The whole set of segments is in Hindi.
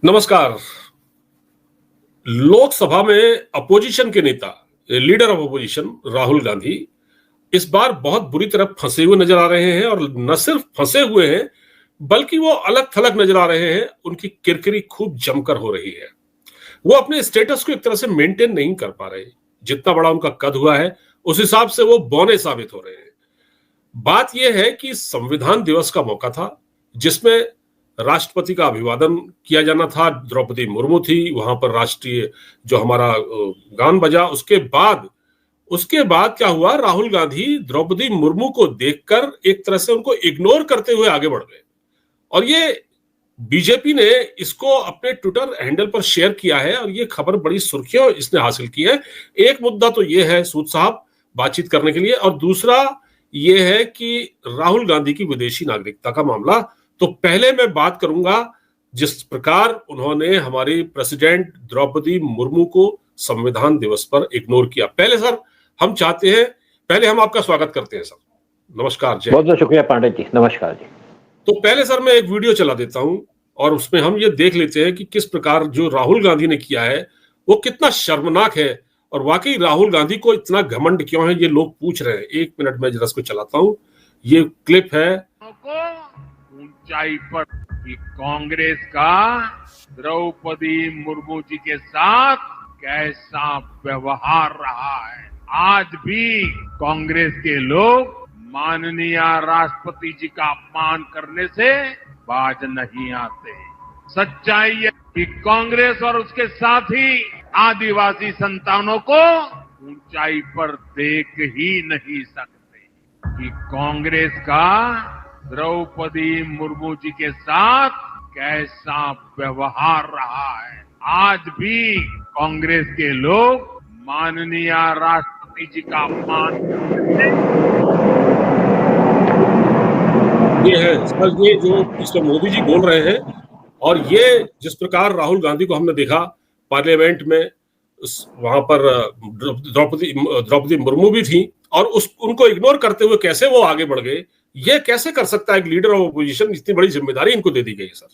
नमस्कार। लोकसभा में अपोजिशन के नेता, leader of opposition Rahul Gandhi इस बार बहुत बुरी तरह फंसे हुए नजर आ रहे हैं और न सिर्फ फंसे हुए हैं बल्कि वो अलग थलग नजर आ रहे हैं। उनकी किरकिरी खूब जमकर हो रही है। वो अपने स्टेटस को एक तरह से मेंटेन नहीं कर पा रहे। जितना बड़ा उनका कद हुआ है उस हिसाब से वो बौने साबित हो रहे हैं। बात यह है कि संविधान दिवस का मौका था जिसमें राष्ट्रपति का अभिवादन किया जाना था। द्रौपदी मुर्मू थी वहां पर, राष्ट्रीय जो हमारा गान बजा। उसके बाद क्या हुआ, राहुल गांधी द्रौपदी मुर्मू को देखकर एक तरह से उनको इग्नोर करते हुए आगे बढ़ गए और ये बीजेपी ने इसको अपने ट्विटर हैंडल पर शेयर किया है और ये खबर बड़ी सुर्खियां इसने हासिल की है। एक मुद्दा तो ये है सूद साहब बातचीत करने के लिए, और दूसरा ये है कि राहुल गांधी की विदेशी नागरिकता का मामला। तो पहले मैं बात करूंगा जिस प्रकार उन्होंने हमारी प्रेसिडेंट द्रौपदी मुर्मू को संविधान दिवस पर इग्नोर किया। पहले सर हम आपका स्वागत करते हैं सर। नमस्कार। जय। बहुत बहुत शुक्रिया पांडे जी। नमस्कार जी। तो पहले सर मैं एक वीडियो चला देता हूं और उसमें हम ये देख लेते हैं कि किस प्रकार जो राहुल गांधी ने किया है वो कितना शर्मनाक है और वाकई राहुल गांधी को इतना घमंड क्यों है, ये लोग पूछ रहे हैं। 1 मिनट में जरा इसको चलाता हूं। ये क्लिप है। ऊंचाई पर कि कांग्रेस का द्रौपदी मुर्मू जी के साथ कैसा व्यवहार रहा है। आज भी कांग्रेस के लोग माननीय राष्ट्रपति जी का अपमान करने से बाज नहीं आते। सच्चाई है कि कांग्रेस और उसके साथी आदिवासी संतानों को ऊंचाई पर देख ही नहीं सकते कि कांग्रेस का द्रौपदी मुर्मू जी के साथ कैसा व्यवहार रहा है। आज भी कांग्रेस के लोग माननीय राष्ट्रपति जी का अपमान करते हैं। ये है सर, ये जो मिस्टर मोदी जी बोल रहे हैं और ये जिस प्रकार राहुल गांधी को हमने देखा पार्लियामेंट में, वहां पर द्रौपदी मुर्मू भी थी और उनको इग्नोर करते हुए कैसे वो आगे बढ़ गए। ये कैसे कर सकता है एक लीडर ऑफ अपोजिशन? इतनी बड़ी जिम्मेदारी इनको दे दी गई है सर।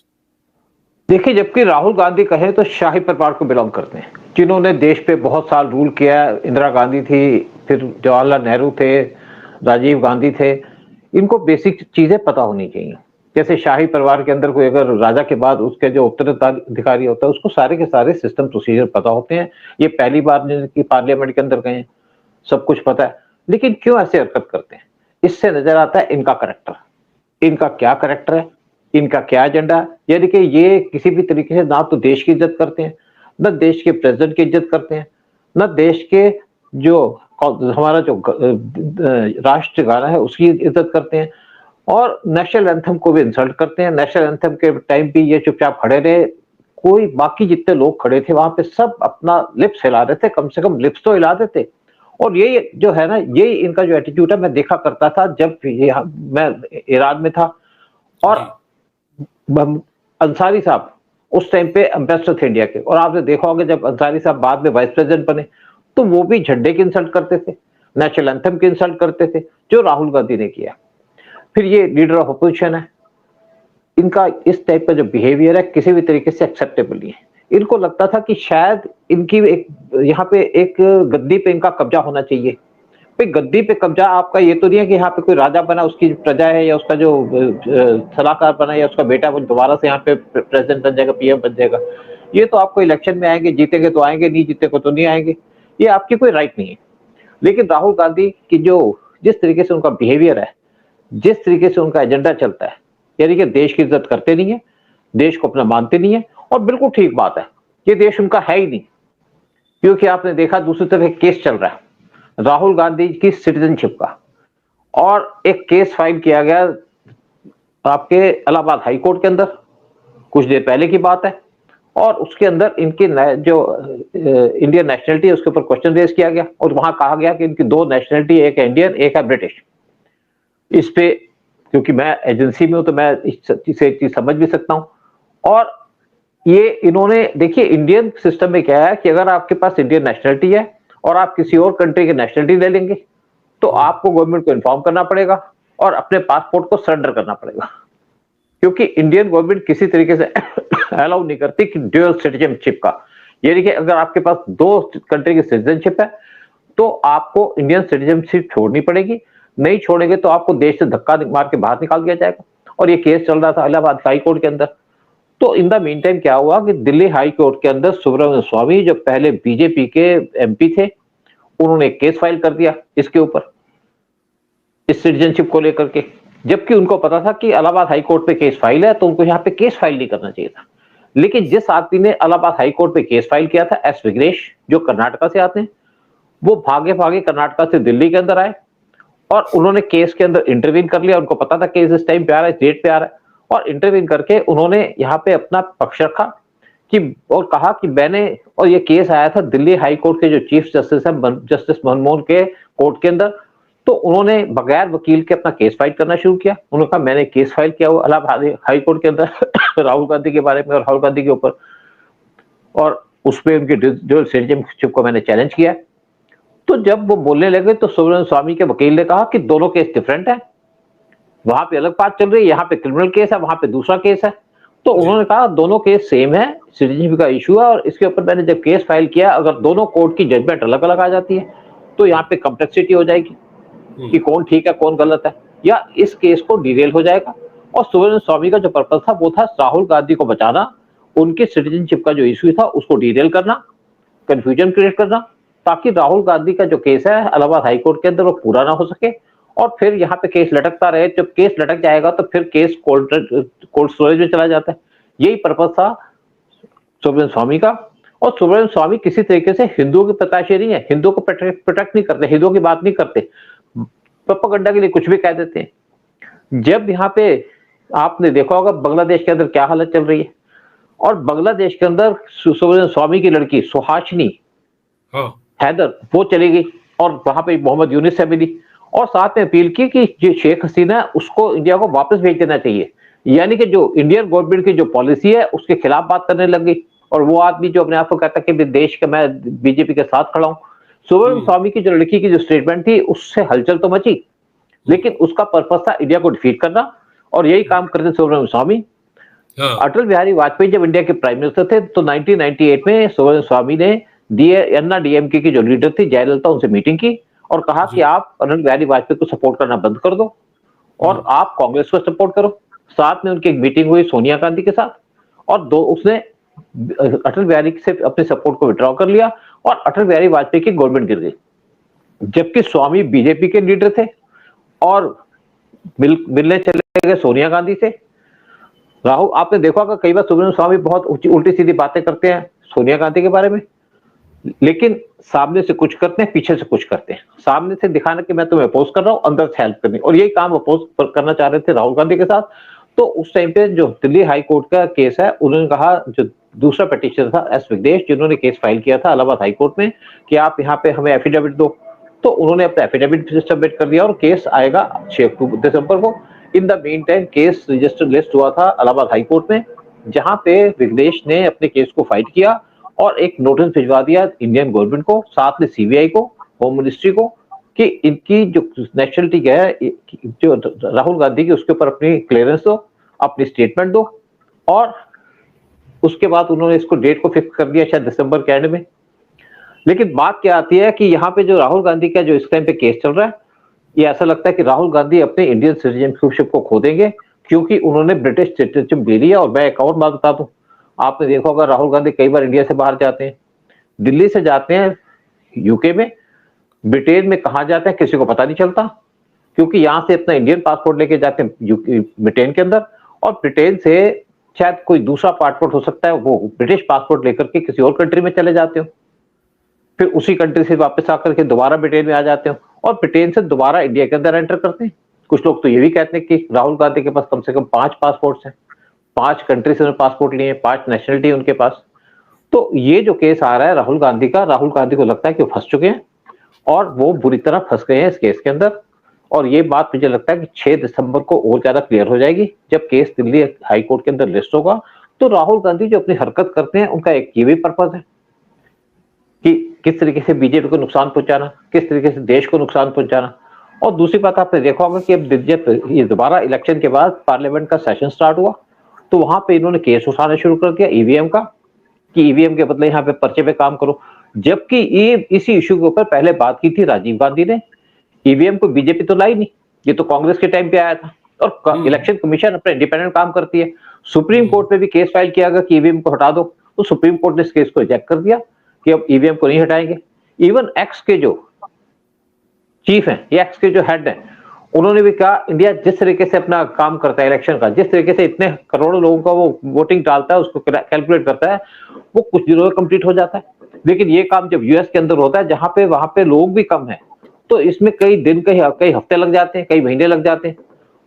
देखिए, जबकि राहुल गांधी कहे तो शाही परिवार को बिलोंग करते हैं, जिन्होंने देश पे बहुत साल रूल किया। इंदिरा गांधी थी, फिर जवाहरलाल नेहरू थे, राजीव गांधी थे। इनको बेसिक चीजें पता होनी चाहिए। जैसे शाही परिवार के अंदर कोई अगर राजा के बाद उसके जो उत्तराधिकारी होता है उसको सारे के सारे सिस्टम प्रोसीजर पता होते हैं। ये पहली बार की पार्लियामेंट के अंदर गए, सब कुछ पता है। लेकिन क्यों ऐसे हरकत करते हैं? इससे नजर आता है इनका करेक्टर। इनका क्या करेक्टर है, इनका क्या एजेंडा। यानी कि ये किसी भी तरीके से ना तो देश की इज्जत करते हैं, न देश के प्रेसिडेंट की इज्जत करते हैं, न देश के जो हमारा जो राष्ट्र गाना है उसकी इज्जत करते हैं, और नेशनल एंथम को भी इंसल्ट करते हैं। नेशनल एंथम के टाइम भी ये चुपचाप खड़े रहे। कोई बाकी जितने लोग खड़े थे वहां पे सब अपना लिप्स हिला रहे थे, कम से कम लिप्स तो हिला देते। और ये जो है ना, यही इनका जो एटीट्यूड है मैं देखा करता था जब मैं ईरान में था। और अंसारी साहब उस टाइम पे एम्बेसडर थे इंडिया के, और आपने देखा होगा जब अंसारी साहब बाद में वाइस प्रेसिडेंट बने तो वो भी झंडे की इंसल्ट करते थे, नेशनल एंथम की इंसल्ट करते थे, जो राहुल गांधी ने किया। फिर ये लीडर ऑफ अपोजिशन है, इनका इस टाइप का जो बिहेवियर है किसी भी तरीके से एक्सेप्टेबल नहीं है। इनको लगता था कि शायद इनकी एक यहाँ पे एक गद्दी पे इनका कब्जा होना चाहिए। भाई, गद्दी पे कब्जा आपका ये तो नहीं है कि यहाँ पे कोई राजा बना, उसकी प्रजा है या उसका जो सलाहकार बना या उसका बेटा वो दोबारा से यहाँ पे प्रेसिडेंट बन जाएगा, पीएम बन जाएगा। ये तो आपको इलेक्शन में आएंगे, जीतेंगे तो आएंगे, नहीं जीतेंगे तो नहीं आएंगे। ये आपकी कोई राइट नहीं है। लेकिन राहुल गांधी की जो जिस तरीके से उनका बिहेवियर है, जिस तरीके से उनका एजेंडा चलता है, यानी कि देश की इज्जत करते नहीं है, देश को अपना मानते नहीं है। और बिल्कुल ठीक बात है, ये देश उनका है ही नहीं, क्योंकि आपने देखा दूसरी तरफ एक केस चल रहा है राहुल गांधी की सिटीजनशिप का, और एक केस फाइल किया गया आपके इलाहाबाद हाई कोर्ट के अंदर, कुछ देर पहले की बात है। और उसके अंदर इनकी जो इंडियन नेशनलिटी है उसके ऊपर क्वेश्चन रेज किया गया, और वहां कहा गया कि इनकी 2 नेशनलिटी, एक है इंडियन एक है ब्रिटिश। इस पे क्योंकि मैं एजेंसी में हूं तो मैं इसे चीज समझ भी सकता हूं। और ये इन्होंने देखिए, इंडियन सिस्टम में क्या है कि अगर आपके पास इंडियन नेशनलिटी है और आप किसी और कंट्री की नेशनलिटी ले लेंगे तो आपको गवर्नमेंट को इन्फॉर्म करना पड़ेगा और अपने पासपोर्ट को सरेंडर करना पड़ेगा, क्योंकि इंडियन गवर्नमेंट किसी तरीके से अलाउ नहीं करती कि ड्यूअल सिटीजनशिप का। ये देखिए, अगर आपके पास दो कंट्री की सिटीजनशिप है तो आपको इंडियन सिटीजनशिप छोड़नी पड़ेगी, नहीं छोड़ेंगे तो आपको देश से धक्का मार के बाहर निकाल दिया जाएगा। और ये केस चल रहा था इलाहाबाद हाई कोर्ट के अंदर। तो इन द मीन टाइम क्या हुआ कि दिल्ली हाई कोर्ट के अंदर सुब्रमण्यम स्वामी, जो पहले बीजेपी के एमपी थे, उन्होंने एक केस फाइल कर दिया इसके ऊपर, इस सिटीजनशिप को लेकर के। जबकि उनको पता था कि इलाहाबाद हाई कोर्ट पे केस फाइल है, तो उनको यहाँ पे केस फाइल नहीं करना चाहिए था। लेकिन जिस आदमी ने इलाहाबाद हाई कोर्ट पे केस फाइल किया था, एस विग्नेश, जो कर्नाटका से आते हैं, वो भागे भागे कर्नाटका से दिल्ली के अंदर आए और उन्होंने केस के अंदर इंटरवीन कर लिया। उनको पता था केस इस टाइम पे आ रहा है, इस डेट पे आ रहा है, और इंटरवीन करके उन्होंने यहाँ पे अपना पक्ष रखा कि, और कहा कि मैंने, और ये केस आया था दिल्ली हाई कोर्ट के जो चीफ जस्टिस है, जस्टिस मनमोहन के कोर्ट के अंदर। तो उन्होंने बगैर वकील के अपना केस फाइल करना शुरू किया। उन्होंने कहा मैंने केस फाइल किया हुआ इलाहाबाद हाई कोर्ट के अंदर राहुल गांधी के बारे में और राहुल गांधी के ऊपर, और उसमें उनके ड्यूअल सिटीजनशिप को मैंने चैलेंज किया। तो जब वो बोलने लगे तो सुब्रमण्यम स्वामी के वकील ने कहा कि दोनों केस डिफरेंट है, वहां पे अलग बात चल रही है, यहाँ पे क्रिमिनल केस है, वहां पे दूसरा केस है। तो उन्होंने कहा दोनों केस सेम है, सिटीजनशिप का इशू है, और इसके ऊपर मैंने जब केस फाइल किया, अगर दोनों कोर्ट की जजमेंट अलग अलग आ जाती है तो यहाँ पे कॉम्प्लेक्सिटी हो जाएगी कि कौन ठीक है कौन गलत है, या इस केस को डिरेल हो जाएगा। और सुब्रमण्यम स्वामी का जो पर्पस था वो था राहुल गांधी को बचाना, उनके सिटीजनशिप का जो इशू था उसको डिरेल करना, कंफ्यूजन क्रिएट करना, ताकि राहुल गांधी का जो केस है इलाहाबाद हाई कोर्ट के अंदर वो पूरा ना हो सके, और फिर यहाँ पे केस लटकता रहे। जब केस लटक जाएगा तो फिर केस कोल्ड स्टोरेज में चला जाता है। यही पर्पस था सुब्रमण्यम स्वामी का। और सुब्रमण्यम स्वामी किसी तरीके से हिंदुओं के प्रत्याशी नहीं है, हिंदुओं को प्रोटेक्ट नहीं करते, हिंदुओं की बात नहीं करते, प्रोपेगेंडा के लिए कुछ भी कह देते हैं। जब यहाँ पे आपने देखा होगा बांग्लादेश के अंदर क्या हालत चल रही है, और बांग्लादेश के अंदर सुब्रमण्यम स्वामी की लड़की सुहासिनी हैदर वो चली गई, और वहां पे मोहम्मद यूनिस से मिली, और साथ में अपील की कि जो शेख हसीना उसको इंडिया को वापस भेज देना चाहिए। यानी कि जो इंडियन गवर्नमेंट की जो पॉलिसी है उसके खिलाफ बात करने लग गई। और वो आदमी जो अपने आप को कहता है कि देश का मैं बीजेपी के साथ खड़ा हूं, सुब्रमण्यम स्वामी की जो लड़की की जो स्टेटमेंट थी उससे हलचल तो मची, लेकिन उसका पर्पस था इंडिया को डिफीट करना, और यही काम करते सुब्रमण्यम स्वामी। अटल बिहारी वाजपेयी जब इंडिया के प्राइम मिनिस्टर थे तो 1998 में सुब्रमण्यम स्वामी ने DMK की जो लीडर थी जयललिता, उनसे मीटिंग की और कहा कि आप अटल बिहारी वाजपेयी को सपोर्ट करना बंद कर दो और आप कांग्रेस को सपोर्ट करो। साथ में उनकी एक मीटिंग हुई सोनिया गांधी के साथ, और उसने अटल बिहारी से अपने सपोर्ट को विड्रॉ कर लिया, और अटल बिहारी वाजपेयी की गवर्नमेंट गिर गई। जबकि स्वामी बीजेपी के लीडर थे और मिलने चले गए सोनिया गांधी से। राहुल, आपने देखा होगा कई बार सुब्रमण्यम स्वामी बहुत उल्टी सीधी बातें करते हैं सोनिया गांधी के बारे में, लेकिन सामने से कुछ करते हैं, पीछे से कुछ करते हैं। सामने से दिखाना कि मैं तुम्हें अपोज कर रहा हूं, अंदर से हेल्प करनी, और यही काम अपोज करना चाह रहे थे राहुल गांधी के साथ। तो उस टाइम पे जो दिल्ली हाई कोर्ट का केस है, उन्होंने कहा, जो दूसरा पिटीशन था एस विग्नेश, जिन्होंने केस फाइल किया था इलाहाबाद हाई कोर्ट में कि आप यहाँ पे हमें एफिडेविट दो, तो उन्होंने अपना एफिडेविट सबमिट कर दिया और केस आएगा 6 दिसंबर को। In the mean time case register list हुआ था इलाहाबाद हाई कोर्ट में, जहां पे विग्नेश ने अपने केस को फाइट किया और एक नोटिस भिजवा दिया इंडियन गवर्नमेंट को, साथ में CBI को, होम मिनिस्ट्री को, कि इनकी जो नेशनलिटी है जो राहुल गांधी की, उसके ऊपर अपनी क्लियरेंस दो, अपनी स्टेटमेंट दो। और उसके बाद उन्होंने इसको डेट को फिक्स कर दिया शायद दिसंबर के एंड में। लेकिन बात क्या आती है कि यहाँ पे जो राहुल गांधी का जो इस टाइम पे केस चल रहा है, ये ऐसा लगता है कि राहुल गांधी अपने इंडियन सिटीजनशिप को खो देंगे, क्योंकि उन्होंने ब्रिटिश सिटीजनशिप ले लिया। और मैं एक और बात बता दूं, आपने देखा होगा राहुल गांधी कई बार इंडिया से बाहर जाते हैं, दिल्ली से जाते हैं यूके में, ब्रिटेन में कहाँ जाते हैं किसी को पता नहीं चलता, क्योंकि यहाँ से अपना इंडियन पासपोर्ट लेके जाते हैं ब्रिटेन के अंदर, और ब्रिटेन से शायद कोई दूसरा पासपोर्ट हो सकता है, वो ब्रिटिश पासपोर्ट लेकर के किसी और कंट्री में चले जाते हो, फिर उसी कंट्री से वापस आकर के दोबारा ब्रिटेन में आ जाते हो, और ब्रिटेन से दोबारा इंडिया के अंदर एंटर करते हैं। कुछ लोग तो ये भी कहते हैं कि राहुल गांधी के पास कम से कम 5 पासपोर्ट्स हैं, 5 कंट्री से पासपोर्ट लिए, 5 नेशनलिटी उनके पास। तो ये जो केस आ रहा है राहुल गांधी का, राहुल गांधी को लगता है कि वो फंस चुके हैं, और वो बुरी तरह फंस गए हैं इस केस के अंदर। और ये बात मुझे लगता है कि 6 दिसंबर को और ज्यादा क्लियर हो जाएगी, जब केस दिल्ली हाई कोर्ट के अंदर लिस्ट होगा। तो राहुल गांधी जो अपनी हरकत करते हैं, उनका एक ये भी पर्पज है कि किस तरीके से बीजेपी को नुकसान पहुंचाना, किस तरीके से देश को नुकसान पहुंचाना। और दूसरी बात आपने देखा होगा कि अब जब ये दोबारा इलेक्शन के बाद पार्लियामेंट का सेशन स्टार्ट हुआ, तो वहां पे इन्होंने केस उठाना शुरू कर दिया ईवीएम का, कि ईवीएम के बदले यहाँ पे पर्चे पे काम करो। जबकि ये इसी इशू के ऊपर पहले बात की थी राजीव गांधी ने, ईवीएम को बीजेपी तो लाई नहीं, ये तो कांग्रेस के टाइम पे आया था। और इलेक्शन कमीशन अपने इंडिपेंडेंट काम करती है। सुप्रीम कोर्ट में भी केस फाइल किया गया कि ईवीएम को हटा दो, तो सुप्रीम कोर्ट ने इस केस को रिजेक्ट कर दिया कि अब ईवीएम को नहीं हटाएंगे। इवन एक्स के जो चीफ हैं, ये एक्स के जो हेड हैं, उन्होंने भी कहा इंडिया जिस तरीके से अपना काम करता है इलेक्शन का, जिस तरीके से इतने करोड़ों लोगों का वो वोटिंग डालता है, उसको कैलकुलेट करता है, वो कुछ दिनों में कंप्लीट हो जाता है। लेकिन ये काम जब यूएस के अंदर होता है, जहां पे वहां पे लोग भी कम है, तो इसमें कई दिन, कई हफ्ते लग जाते हैं, कई महीने लग जाते हैं।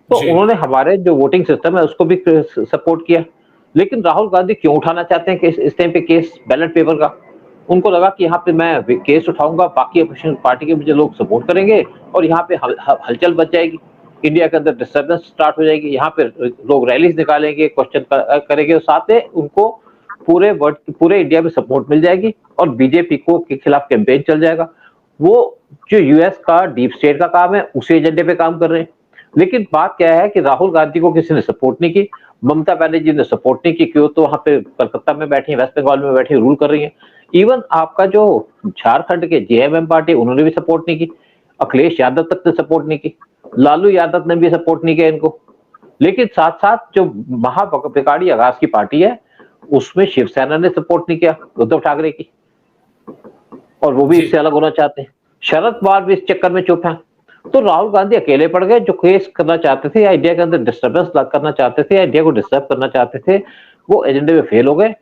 तो उन्होंने हमारे जो वोटिंग सिस्टम है उसको भी सपोर्ट किया। लेकिन राहुल गांधी क्यों उठाना चाहते हैं कि इस टाइम पे केस बैलेट पेपर का? उनको लगा कि यहाँ पे मैं केस उठाऊंगा, बाकी अपोजिशन पार्टी के मुझे लोग सपोर्ट करेंगे और यहाँ पे हलचल बच जाएगी, इंडिया के अंदर डिस्टर्बेंस स्टार्ट हो जाएगी, यहाँ पे लोग रैलीज निकालेंगे, क्वेश्चन करेंगे, और साथ में उनको पूरे इंडिया में सपोर्ट मिल जाएगी और बीजेपी को के खिलाफ कैंपेन चल जाएगा। वो जो यूएस का डीप स्टेट का काम है उसी एजेंडे पे काम कर रहे हैं। लेकिन बात क्या है कि राहुल गांधी को किसी ने सपोर्ट नहीं की, ममता बनर्जी ने सपोर्ट नहीं की, क्यों? तो वहां पे कलकत्ता में बैठी, वेस्ट बंगाल में बैठी रूल कर रही है। इवन आपका जो झारखंड के जेएमएम पार्टी, उन्होंने भी सपोर्ट नहीं की, अखिलेश यादव तक ने सपोर्ट नहीं की, लालू यादव ने भी सपोर्ट नहीं किया इनको। लेकिन साथ साथ जो महाविकाड़ी आघात की पार्टी है, उसमें शिवसेना ने सपोर्ट नहीं किया उद्धव ठाकरे की, और वो भी इससे अलग होना चाहते हैं। शरद पवार भी इस चक्कर में चुप है। तो राहुल गांधी अकेले पड़ गए, जो केस करना चाहते थे या इंडिया के अंदर डिस्टर्बेंस करना चाहते थे या इंडिया को डिस्टर्ब करना चाहते थे, वो एजेंडे में फेल हो गए।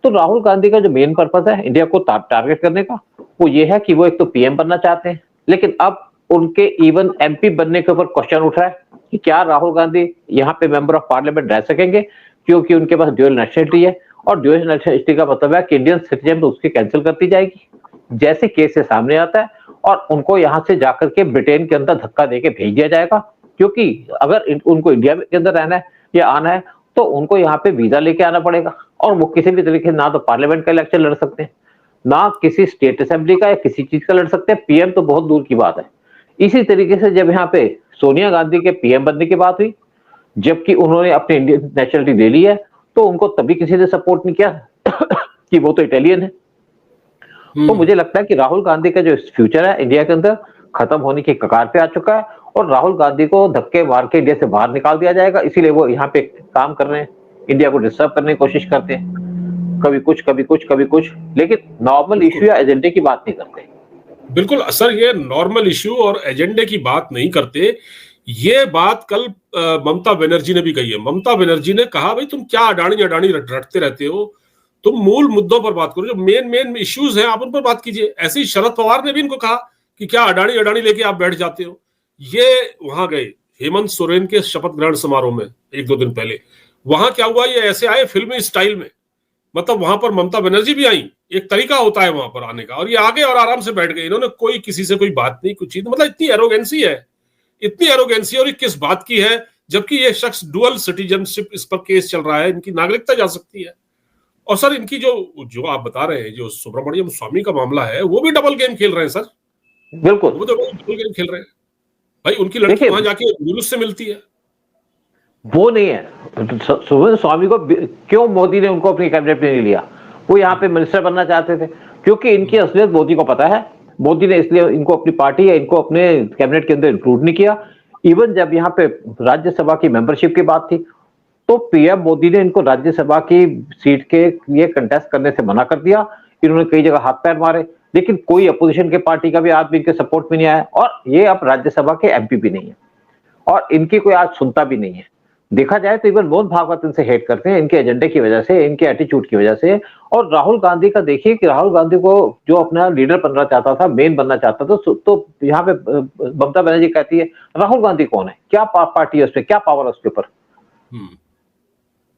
तो राहुल गांधी का जो मेन पर्पस है इंडिया को टारगेट करने का, वो ये है कि वो एक तो पीएम बनना चाहते हैं। लेकिन अब उनके इवन एमपी बनने के ऊपर क्वेश्चन उठ रहा है कि क्या राहुल गांधी यहाँ पे मेंबर ऑफ पार्लियामेंट रह सकेंगे, क्योंकि उनके पास ड्यूअल नेशनलिटी है, और ड्यूअल नेशनलिटी का मतलब है कि इंडियन सिटीजन तो उसकी कैंसिल करती जाएगी जैसे केस से सामने आता है, और उनको यहाँ से जाकर के ब्रिटेन के अंदर धक्का देके भेज दिया जाएगा। क्योंकि अगर उनको इंडिया के अंदर रहना है या आना है, तो उनको यहाँ पे वीजा लेके आना पड़ेगा, और वो किसी भी तरीके से ना तो पार्लियामेंट का इलेक्शन लड़ सकते हैं, ना किसी स्टेट असेंबली का या किसी चीज का लड़ सकते हैं, पीएम तो बहुत दूर की बात है। इसी तरीके से जब यहाँ पे सोनिया गांधी के पीएम बनने की बात हुई, जबकि उन्होंने अपनी इंडियन नेशनलिटी ले ली है, तो उनको तभी किसी ने सपोर्ट नहीं किया कि वो तो इटालियन है। तो मुझे लगता है कि राहुल गांधी का जो फ्यूचर है इंडिया के अंदर खत्म होने की कगार पे आ चुका है, और राहुल गांधी को धक्के मार के इंडिया से बाहर निकाल दिया जाएगा। इसीलिए वो यहाँ पे काम कर रहे हैं, इंडिया को डिस्टर्ब करने की कोशिश करते हैं, कभी कुछ कभी कुछ कभी कुछ, लेकिन नॉर्मल इश्यू या एजेंडे की बात नहीं करते। बिल्कुल सर, ये नॉर्मल इश्यू और एजेंडे की बात नहीं करते। ये बात कल ममता बनर्जी ने भी कही है। ममता बनर्जी ने कहा, भाई तुम क्या अडानी अडानी रटते रहते हो, तुम मूल मुद्दों पर बात करो, जो मेन इश्यूज हैं आप उन पर बात कीजिए। ऐसे ही शरद पवार ने भी इनको कहा कि क्या अडानी अडानी लेके आप बैठ जाते हो। ये वहां गए हेमंत सोरेन के शपथ ग्रहण समारोह में 1-2 दिन पहले, वहां क्या हुआ, ये ऐसे आए फिल्मी स्टाइल में, मतलब वहां पर ममता बनर्जी भी आई, एक तरीका होता है वहां पर आने का, और ये आगे और आराम से बैठ गए। इन्होंने कोई किसी से कोई बात नहीं, कुछ चीज, मतलब इतनी एरोगेंसी है, इतनी एरोगेंसी। और ये किस बात की है, जबकि ये शख्स डुअल सिटीजनशिप, इस पर केस चल रहा है, इनकी नागरिकता जा सकती है। और सर इनकी जो आप बता रहे हैं, जो सुब्रमण्यम स्वामी का मामला है, वो भी डबल गेम खेल रहे हैं सर। बिल्कुल, वो तो डबल गेम खेल रहे हैं भाई। उनकी लड़की वहां जाके यूनुस से मिलती है, वो नहीं है। सुब्रमण्यम स्वामी को क्यों मोदी ने उनको अपनी कैबिनेट में नहीं लिया? वो यहाँ पे मिनिस्टर बनना चाहते थे, क्योंकि इनकी असलियत मोदी को पता है। मोदी ने इसलिए इनको अपनी पार्टी या इनको अपने कैबिनेट के अंदर इंक्लूड नहीं किया। इवन जब यहाँ पे राज्यसभा की मेंबरशिप की बात थी, तो पीएम मोदी ने इनको राज्यसभा की सीट के लिए कंटेस्ट करने से मना कर दिया। इन्होंने कई जगह हाथ पैर मारे, लेकिन कोई अपोजिशन के पार्टी का भी आदमी इनके सपोर्ट में नहीं आया, और ये अब राज्यसभा के एमपी भी नहीं है, और इनकी कोई आज सुनता भी नहीं है। देखा जाए तो इवन मोहन भागवत इनसे हेट करते हैं, इनके एजेंडे की वजह से, इनके एटीट्यूड की वजह से। और राहुल गांधी का देखिए कि राहुल गांधी को जो अपना लीडर बनना चाहता था, मेन बनना चाहता था, तो यहाँ पे ममता बनर्जी कहती है राहुल गांधी कौन है, क्या पार्टी है उसपे, क्या पावर है उसके ऊपर,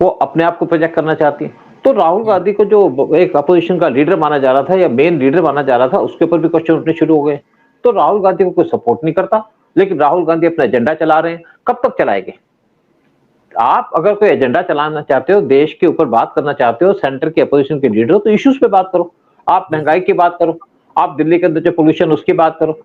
वो अपने आप को प्रोजेक्ट करना चाहती है। तो राहुल गांधी को जो एक अपोजिशन का लीडर माना जा रहा था या मेन लीडर माना जा रहा था, उसके ऊपर भी क्वेश्चन उठने शुरू हो गए। तो राहुल गांधी को कोई सपोर्ट नहीं करता, लेकिन राहुल गांधी अपना एजेंडा चला रहे हैं। कब तक चलाएंगे? आप अगर कोई एजेंडा चलाना चाहते हो, देश के ऊपर बात करना चाहते हो, सेंटर के अपोजिशन के लीडर हो, तो इश्यूज पे बात करो। आप महंगाई की बात करो, आप दिल्ली के अंदर जो पोल्यूशन उसकी बात करो,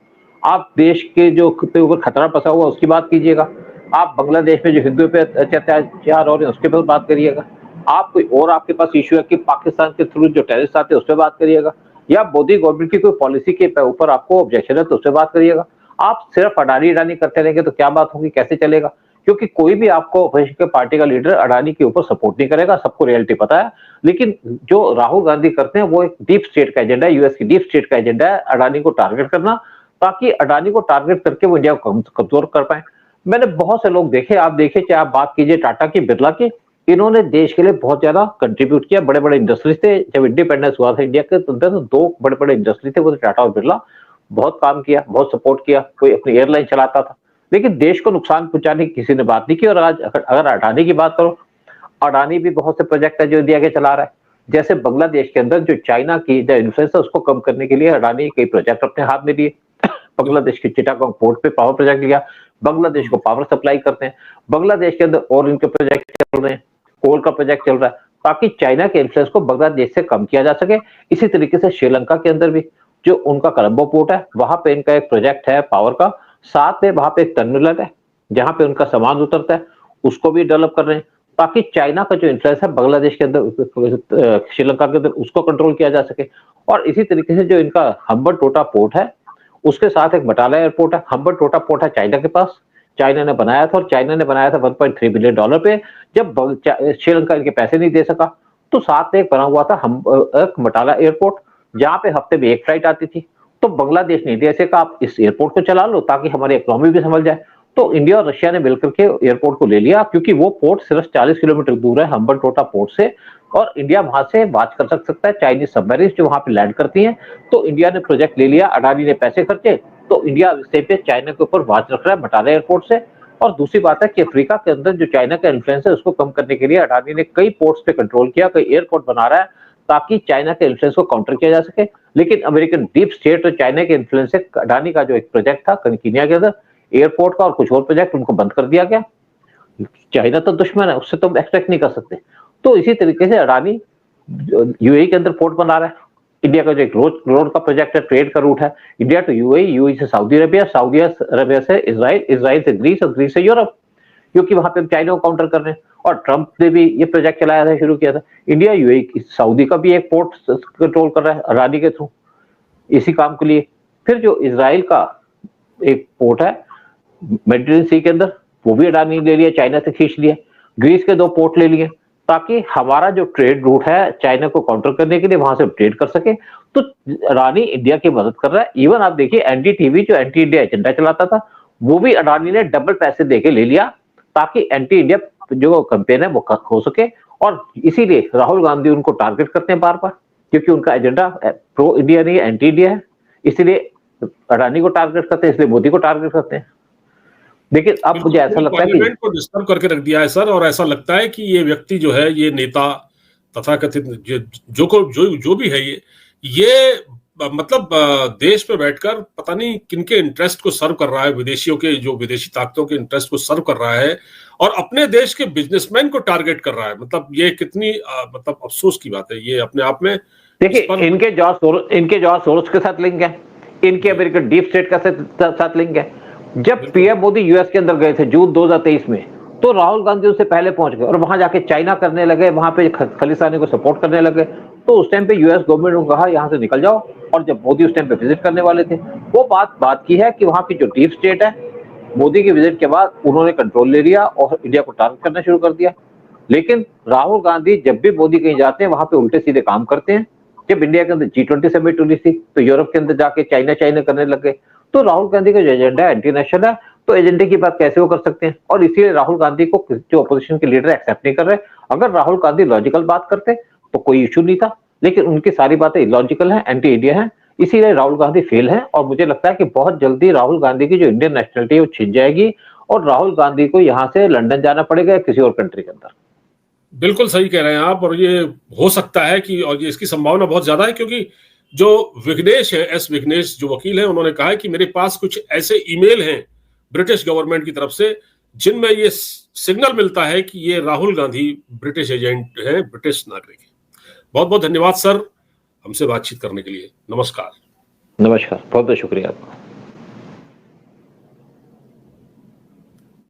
आप देश के जो ऊपर खतरा फंसा हुआ उसकी बात कीजिएगा। आप बांग्लादेश में जो हिंदुओं पे अत्याचार हो रहे हैं उसके ऊपर बात करिएगा, आप कोई और आपके पास इश्यू है कि पाकिस्तान के थ्रू जो टेररिस्ट आते हैं उस पर बात करिएगा, या मोदी गवर्नमेंट की कोई पॉलिसी के ऊपर आपको ऑब्जेक्शन है तो उससे बात करिएगा। आप सिर्फ अडानी अडानी करते रहेंगे तो क्या बात होगी, कैसे चलेगा? क्योंकि कोई भी आपको अपोजिशन के पार्टी का लीडर अडानी के ऊपर सपोर्ट नहीं करेगा, सबको रियलिटी पता है। लेकिन जो राहुल गांधी करते हैं वो एक डीप स्टेट का एजेंडा है, यूएस की डीप स्टेट का एजेंडा है अडानी को टारगेट करना, ताकि अडानी को टारगेट करके वो इंडिया को कमजोर कर पाए। मैंने बहुत से लोग देखे, आप देखिए, चाहे आप बात कीजिए टाटा की, बिरला की, इन्होंने देश के लिए बहुत ज्यादा कंट्रीब्यूट किया। बड़े बड़े इंडस्ट्रीज थे, जब इंडिपेंडेंस हुआ था इंडिया के तो दो बड़े बड़े इंडस्ट्री थे, वो टाटा और बिरला। बहुत काम किया, बहुत सपोर्ट किया, कोई अपनी एयरलाइन चलाता था, लेकिन देश को नुकसान पहुंचाने की किसी ने बात नहीं की। और आज अगर अडानी की बात करो, अडानी भी बहुत से प्रोजेक्ट है जो इंडिया के चला रहा है। जैसे बांग्लादेश के अंदर जो चाइना की जो इन्फ्लुएंस है उसको कम करने के लिए अडानी कई प्रोजेक्ट अपने हाथ में लिए। बांग्लादेश के चिटागोंग पोर्ट पे पावर प्रोजेक्ट लिया, बांग्लादेश को पावर सप्लाई करते हैं। बांग्लादेश के अंदर और इनके प्रोजेक्ट चल रहे हैं, कोल का प्रोजेक्ट चल रहा है, ताकि चाइना के इन्फ्लुएंस को बांग्लादेश से कम किया जा सके। इसी तरीके से श्रीलंका के अंदर भी जो उनका कोलंबो पोर्ट है, वहां पे इनका एक प्रोजेक्ट है पावर का, साथ में वहां पे एक टर्मिनल है जहां पे उनका सामान उतरता है, उसको भी डेवलप कर रहे हैं, ताकि चाइना का जो इन्फ्लुएंस है बांग्लादेश के अंदर, श्रीलंका के अंदर, उसको कंट्रोल किया जा सके। और इसी तरीके से जो इनका हम्बनटोटा पोर्ट है, उसके साथ एक बटाला एयरपोर्ट है। हम्बनटोटा पोर्ट है चाइना के पास, चाइना ने बनाया था, और चाइना ने बनाया था $1.3 बिलियन पे। जब श्रीलंका इनके पैसे नहीं दे सका तो साथ में एक बना हुआ था बटाला एयरपोर्ट, जहां पे हफ्ते में एक फ्लाइट आती थी। तो बांग्लादेश ने इंडिया से कहा आप इस एयरपोर्ट को चला लो ताकि हमारी इकोनॉमी भी संभल जाए। तो इंडिया और रशिया ने मिलकर के एयरपोर्ट को ले लिया, क्योंकि वो पोर्ट सिर्फ 40 किलोमीटर दूर है हम्बनटोटा पोर्ट से, और इंडिया वहां से वाच कर सकता है चाइनीज सबमरीन जो वहां पे लैंड करती हैं। तो इंडिया ने प्रोजेक्ट ले लिया, अडानी ने पैसे खर्चे, तो इंडिया से पे चाइना के ऊपर वाच रख रहा है बटाला एयरपोर्ट से। और दूसरी बात है कि अफ्रीका के अंदर जो चाइना का इन्फ्लुएंस है उसको कम करने के लिए अडानी ने कई पोर्ट्स पे कंट्रोल किया, कई एयरपोर्ट बना रहा है ताकि चाइना के इन्फ्लुएंस को काउंटर किया जा सके। लेकिन अमेरिकन डीप स्टेट और चाइना के इन्फ्लुएंस से अडानी का जो एक प्रोजेक्ट था केन्या के अंदर एयरपोर्ट का और कुछ और प्रोजेक्ट, उनको बंद कर दिया गया। चाइना तो दुश्मन है, उससे तो एक्सपेक्ट नहीं कर सकते। तो इसी तरीके से अडानी यूएई के अंदर पोर्ट बना रहा है। इंडिया का जो एक रोड का प्रोजेक्ट है, ट्रेड का रूट है, इंडिया टू यूएई, यूएई से सऊदी अरेबिया, सऊदी अरेबिया से इजराइल, इजराइल से ग्रीस, और ग्रीस से यूरोप, क्योंकि वहां पे चाइना को काउंटर कर रहे हैं। और ट्रंप ने भी ये प्रोजेक्ट चलाया था, शुरू किया था। इंडिया यूएई सऊदी का भी एक पोर्ट कंट्रोल कर रहा है अडानी के थ्रू, इसी काम के लिए। फिर जो इजराइल का एक पोर्ट है मेडिटेरेनियन सी के अंदर, वो भी अडानी ले लिया, चाइना से खींच लिया। ग्रीस के 2 पोर्ट ले लिए, ताकि हमारा जो ट्रेड रूट है चाइना को काउंटर करने के लिए वहां से ट्रेड कर सके। तो अडानी इंडिया की मदद कर रहा है। इवन आप देखिए एनडीटीवी जो एंटी इंडिया एजेंडा चलाता था, वो भी अडानी ने डबल पैसे देके ले लिया, ताकि एंटी इंडिया जो कैंपेन है वो हो सके। और इसीलिए राहुल गांधी उनको टारगेट करते हैं बार बार, क्योंकि उनका एजेंडा प्रो इंडिया नहीं है, एंटी इंडिया है। इसीलिए अडानी को टारगेट करते हैं, इसलिए मोदी को टारगेट करते हैं। लेकिन अब मुझे ऐसा लगता है कि को डिस्टर्ब करके रख दिया है सर, और ऐसा लगता है कि ये व्यक्ति जो है, ये नेता तथाकथित जो भी है, ये मतलब देश पे बैठकर पता नहीं किनके इंटरेस्ट को सर्व कर रहा है, विदेशियों के, जो विदेशी ताकतों के इंटरेस्ट को सर्व कर रहा है, और अपने देश के बिजनेसमैन को टारगेट कर रहा है। मतलब ये कितनी मतलब अफसोस की बात है ये अपने आप में। देखिए, इनके जॉर्ज सोरोस के साथ लिंक है, इनके अमेरिकन डीप स्टेट का साथ लिंक है। जब पीएम मोदी यूएस के अंदर गए थे जून 2023 में, तो राहुल गांधी उससे पहले पहुंच गए और वहां जाके चाइना करने लगे, वहां पे खालिस्तानी को सपोर्ट करने लगे। तो उस टाइम पे यूएस गवर्नमेंट ने कहा यहां से निकल जाओ। और जब मोदी उस टाइम पे विजिट करने वाले थे, वो बात की है कि वहां की जो डीप स्टेट है, मोदी की विजिट के बाद उन्होंने कंट्रोल ले लिया और इंडिया को टारगेट करना शुरू कर दिया। लेकिन राहुल गांधी जब भी मोदी कहीं जाते हैं, वहां पे उल्टे सीधे काम करते हैं। जब इंडिया के अंदर G20 समिट हुई थी, तो यूरोप के अंदर जाके चाइना करने लग गए। तो राहुल गांधी का जो एजेंडा एंटी नेशनल है, तो एजेंडे की बात कैसे वो कर सकते हैं? और इसीलिए राहुल गांधी को जो अपोजिशन के लीडर एक्सेप्ट नहीं कर रहे। अगर राहुल गांधी लॉजिकल बात करते तो कोई इशू नहीं था, लेकिन उनकी सारी बातें इलॉजिकल हैं, एंटी इंडिया हैं, इसीलिए राहुल गांधी फेल है। और मुझे लगता है कि बहुत जल्दी राहुल गांधी की जो इंडियन नेशनलिटी है वो छिन जाएगी, और राहुल गांधी को यहाँ से लंदन जाना पड़ेगा, किसी और कंट्री के अंदर। बिल्कुल सही कह रहे हैं आप, और ये हो सकता है कि, और ये इसकी संभावना बहुत ज्यादा है, क्योंकि जो विघ्नेश है, एस विघ्नेश जो वकील हैं, उन्होंने कहा है कि मेरे पास कुछ ऐसे ईमेल हैं ब्रिटिश गवर्नमेंट की तरफ से जिनमें ये सिग्नल मिलता है कि ये राहुल गांधी ब्रिटिश एजेंट है, ब्रिटिश नागरिक है। बहुत बहुत धन्यवाद सर हमसे बातचीत करने के लिए। नमस्कार। नमस्कार, बहुत बहुत शुक्रिया आपका।